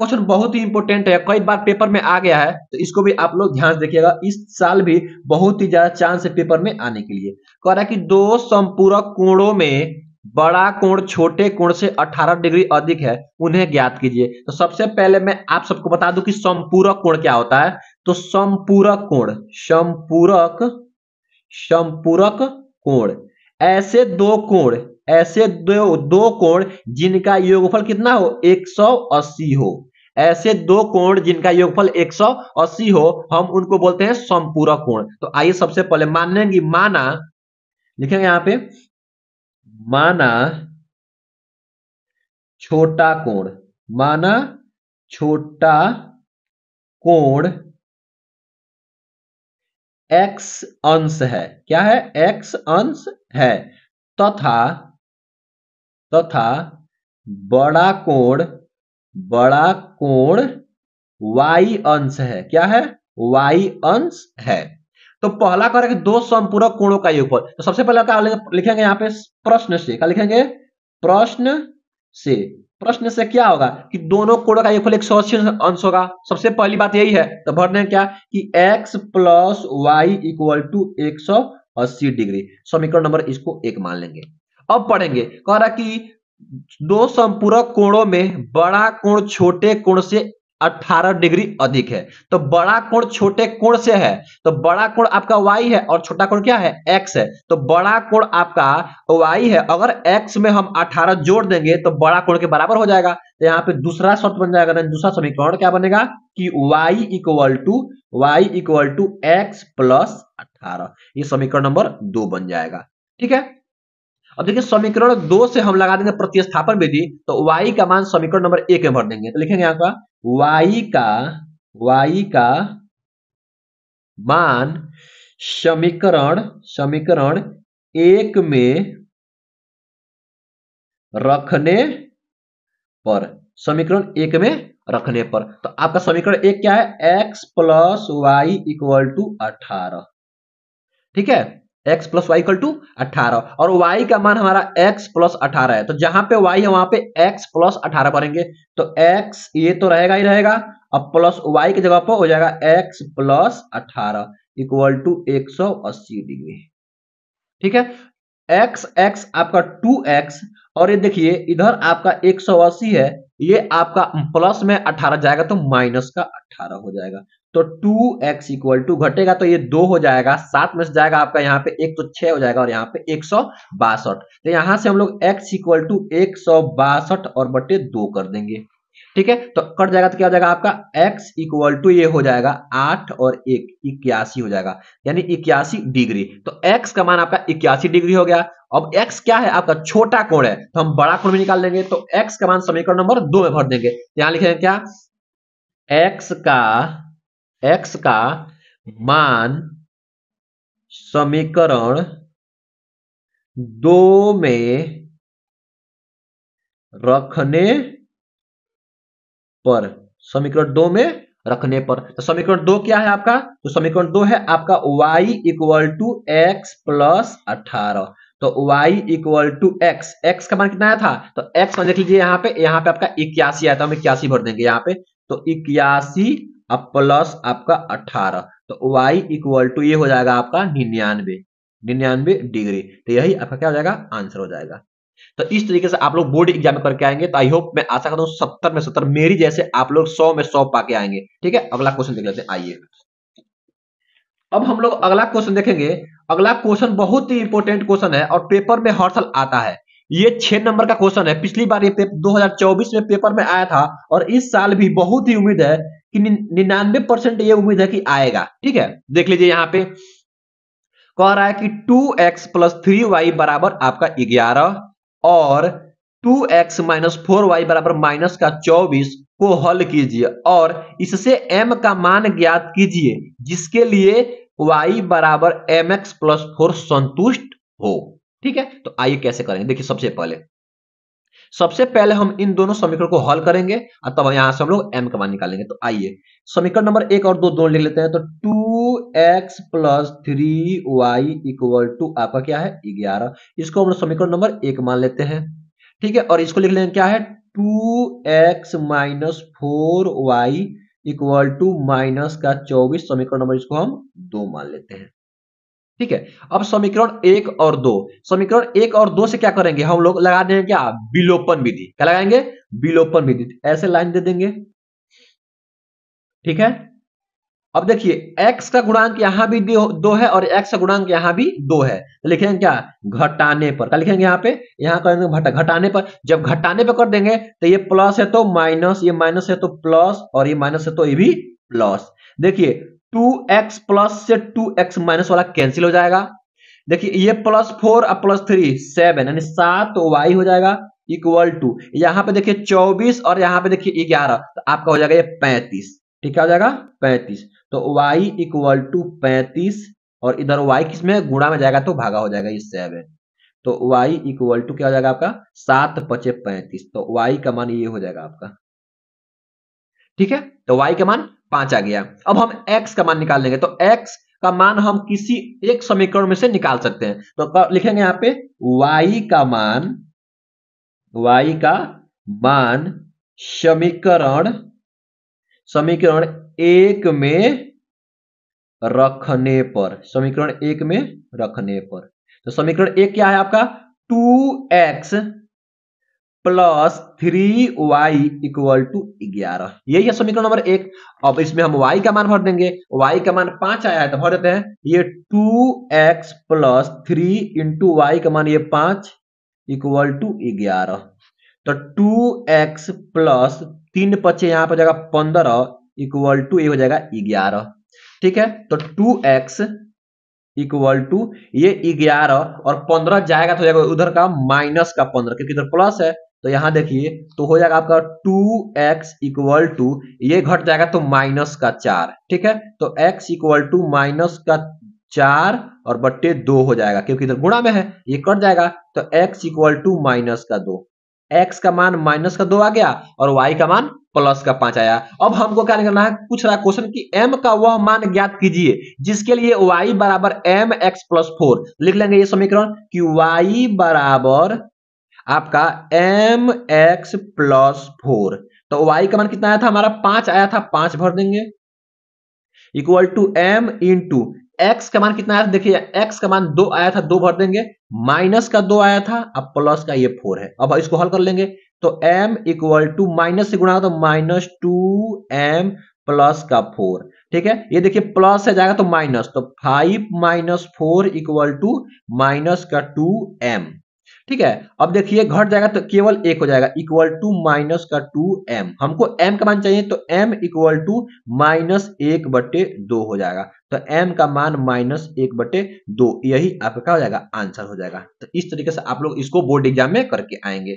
Question बहुत ही important है, कई बार पेपर में आ गया है, तो इसको भी आप लोग ध्यान से देखिएगा। इस साल भी बहुत ही ज्यादा चांस है पेपर में आने के लिए। कह रहा है कि दो संपूरक कोणों में बड़ा कोण छोटे कोण से 18 डिग्री अधिक है, उन्हें ज्ञात कीजिए। तो सबसे पहले मैं आप सबको बता दूं कि संपूरक कोण क्या होता है। तो संपूरक कोण, संपूरक कोण ऐसे दो कोण जिनका योगफल कितना हो, 180 हो। ऐसे दो कोण जिनका योगफल 180 हो, हम उनको बोलते हैं संपूरक कोण। तो आइए सबसे पहले मानेंगे, माना लिखेंगे यहां पे, माना छोटा कोण, माना छोटा कोण x अंश है, क्या है, x अंश है, तथा तथा बड़ा कोण y अंश है, क्या है, y अंश है। तो पहला करेंगे दो समपूरक कोणों का योगफल। तो सबसे पहले क्या लिखेंगे यहाँ पे, प्रश्न से, क्या लिखेंगे, प्रश्न से। प्रश्न से क्या होगा कि दोनों कोणों का योगफल 180 अंश होगा। सबसे पहली बात यही है, तो भर दें क्या कि x plus Y equal to 180 degree. समीकरण नंबर इसको 1 मान लेंगे। अब पढ़ेंगे, कह रहा कि दो संपूरक कोणों में बड़ा कोण छोटे कोण से 18 डिग्री अधिक है। तो बड़ा कोण छोटे कोण से है, तो बड़ा कोण आपका y है और छोटा कोण क्या है, x है। तो बड़ा कोण आपका y है, अगर x में हम 18 जोड़ देंगे तो बड़ा कोण के बराबर हो जाएगा। तो यहाँ पे दूसरा शर्त बन जाएगा, दूसरा समीकरण क्या बनेगा कि y equal to x plus 18। ये समीकरण नंबर 2 बन जाएगा। ठीक है, अब देखिए समीकरण 2 से हम लगा देंगे प्रतिस्थापन विधि। तो y का मान समीकरण नंबर 1 में भर देंगे। तो लिखेंगे यहाँ का y का मान समीकरण 1 में रखने पर, समीकरण 1 में रखने पर, तो आपका समीकरण 1 क्या है, x plus Y equal to 18। ठीक है, x plus Y equal to 18 और y का मान हमारा x प्लस 18 है। तो जहां पे y है वहां पे x प्लस 18 भरेंगे। तो x ये तो रहेगा ही रहेगा, अब प्लस y की जगह पर हो जाएगा x plus 18 equal to 180 degree. ठीक है, x आपका 2x और ये देखिए इधर आपका 180 है, ये आपका प्लस में 18 जाएगा तो माइनस का 18 हो जाएगा। तो 2x इक्वल टू घटेगा तो ये 2 हो जाएगा, 7 में से जाएगा आपका यहाँ पे 1 तो 6 हो जाएगा और यहाँ पे 162। तो यहाँ से हम लोग x इक्वल टू 162 और बटे 2 कर देंगे। ठीक है, तो कट जाएगा तो क्या हो जाएगा आपका x इक्वल टू ये हो जाएगा 8 और 1 81 हो जाएगा, यानी 81 डिग्री। तो x का मान आपका 81 डिग्री हो गया। अब x क्या है, आपका छोटा कोण है, तो हम बड़ा कोण भी निकाल लेंगे। तो x का मान समीकरण नंबर 2 में भर देंगे। यहां लिखेंगे क्या, x का मान समीकरण 2 में रखने पर, समीकरण 2 में रखने पर। तो समीकरण 2 क्या है आपका, तो समीकरण 2 है आपका y equal to X plus 18। तो y इक्वल टू x का मान कितना आया था, तो x मान देख लीजिए यहाँ पे आपका 81 आया था, हम 81 भर देंगे यहाँ पे। तो 81 अब प्लस आपका 18, तो y इक्वल टू ये हो जाएगा आपका 99 डिग्री। तो यही आपका क्या हो जाएगा, आंसर हो जाएगा। तो इस तरीके से आप लोग बोर्ड एग्जाम में करके आएंगे। तो आई होप, मैं आशा करता हूँ 70 में 70 मेरी जैसे आप लोग 100 में 100 पाके आएंगे। ठीक है, अगला क्वेश्चन देख लेते हैं। आइए अब हम लोग अगला क्वेश्चन देखेंगे। अगला क्वेश्चन बहुत ही इंपॉर्टेंट क्वेश्चन है और पेपर में हर साल आता है। ये 6 नंबर का क्वेश्चन है। पिछली बार ये 2024 में पेपर में आया था और इस साल भी बहुत ही उम्मीद है कि 99% ये उम्मीद है कि आएगा। ठीक है, देख लीजिए यहाँ पे कह रहा है कि 2x प्लस 3y बराबर आपका 11 और 2x माइनस 4y बराबर माइनस का 24 को हल कीजिए और इससे m का मान ज्ञात कीजिए जिसके लिए y बराबर mx प्लस 4 संतुष्ट हो। ठीक है, तो आइए कैसे करेंगे। देखिए सबसे पहले हम इन दोनों समीकरण को हल करेंगे और तब यहां से हम लोग m का मान निकालेंगे। तो आइए समीकरण नंबर 1 और 2 दोनों लिख लेते हैं। तो 2x plus 3y equal to आपका क्या है, 11। इसको हम लोग समीकरण नंबर 1 मान लेते हैं। ठीक है, और इसको लिख लेंगे क्या है, 2x minus 4y equal to minus का 24 समीकरण नंबर इसको हम 2 मान लेते हैं। ठीक है, अब समीकरण 1 और 2, समीकरण 1 और 2 से क्या करेंगे हम लोग, लगा देंगे क्या, विलोपन विधि। क्या लगाएंगे, विलोपन विधि। ऐसे लाइन दे देंगे। ठीक है, अब देखिए x का गुणांक यहां भी 2 है और x का गुणांक यहां भी 2 है, तो लिखेंगे क्या, घटाने पर। क्या लिखेंगे यहाँ पे, यहाँ करेंगे घटाने पर। जब घटाने पर कर देंगे तो ये प्लस है तो माइनस, ये माइनस है तो प्लस, और ये माइनस है तो ये भी प्लस। देखिए 2x प्लस से 2x माइनस वाला कैंसिल हो जाएगा। देखिए ये प्लस 4 और प्लस 3 7, यानी 7y हो जाएगा इक्वल टू, यहाँ पे देखिए 24 और यहाँ पे देखिए 11, तो आपका हो जाएगा ये 35। ठीक है, हो जाएगा 35। तो y इक्वल टू 35, और इधर y किस में गुणा में जाएगा तो भागा हो जाएगा ये 7। तो y इक्वल टू क्या हो जाएगा आपका, 7 पचे 35। तो y का मान ये हो जाएगा आपका। ठीक है, तो y का मान 5 आ गया। अब हम x का मान निकाल लेंगे, तो x का मान हम किसी एक समीकरण में से निकाल सकते हैं। तो लिखेंगे यहाँ पे y का मान समीकरण समीकरण 1 में रखने पर, समीकरण 1 में रखने पर। तो समीकरण 1 क्या है आपका, 2x plus 3y equal to 11, यही है समीकरण नंबर 1। अब इसमें हम y का मान भर देंगे, y का मान 5 आया है तो भर देते हैं, ये 2x प्लस 3 इंटू वाई का मान ये 5 इक्वल टू 11। तो 2x प्लस 3 पचे यहाँ पर जाएगा 15 इक्वल टू ये हो जाएगा 11। ठीक है, तो 2x इक्वल टू ये 11 और 15 जाएगा तो हो जाएगा उधर का माइनस का 15, क्योंकि इधर प्लस है। तो यहां देखिए तो हो जाएगा आपका 2x इक्वल टू, ये घट जाएगा तो माइनस का 4। ठीक है, तो x इक्वल टू माइनस का 4 और बट्टे 2 हो जाएगा, क्योंकि इधर गुणा में है, ये कट जाएगा। तो x इक्वल टू माइनस का 2, x का मान माइनस का 2 आ गया और y का मान प्लस का 5 आया। अब हमको क्या निकालना है, पूछ रहा है क्वेश्चन कि m का वह मान ज्ञात कीजिए जिसके लिए y बराबर mx प्लस 4। लिख लेंगे ये समीकरण कि y बराबर आपका mx प्लस 4। तो y का मान कितना आया था हमारा, 5 आया था, 5 भर देंगे equal to m into x का मान कितना आया था, देखिए x का मान 2 आया था, 2 भर देंगे, माइनस का 2 आया था, अब प्लस का ये 4 है। अब इसको हल कर लेंगे तो m इक्वल टू माइनस से गुणा तो माइनस 2m प्लस का 4। ठीक है, ये देखिए प्लस से जाएगा तो माइनस, तो 5 माइनस 4 इक्वल टू माइनस का 2m। ठीक है, अब देखिए घट जाएगा तो केवल 1 हो जाएगा इक्वल टू माइनस का 2m। हमको m का मान चाहिए तो m इक्वल टू माइनस 1/2 हो जाएगा। तो m का मान माइनस 1/2, यही आपका क्या हो जाएगा, आंसर हो जाएगा। तो इस तरीके से आप लोग इसको बोर्ड एग्जाम में करके आएंगे।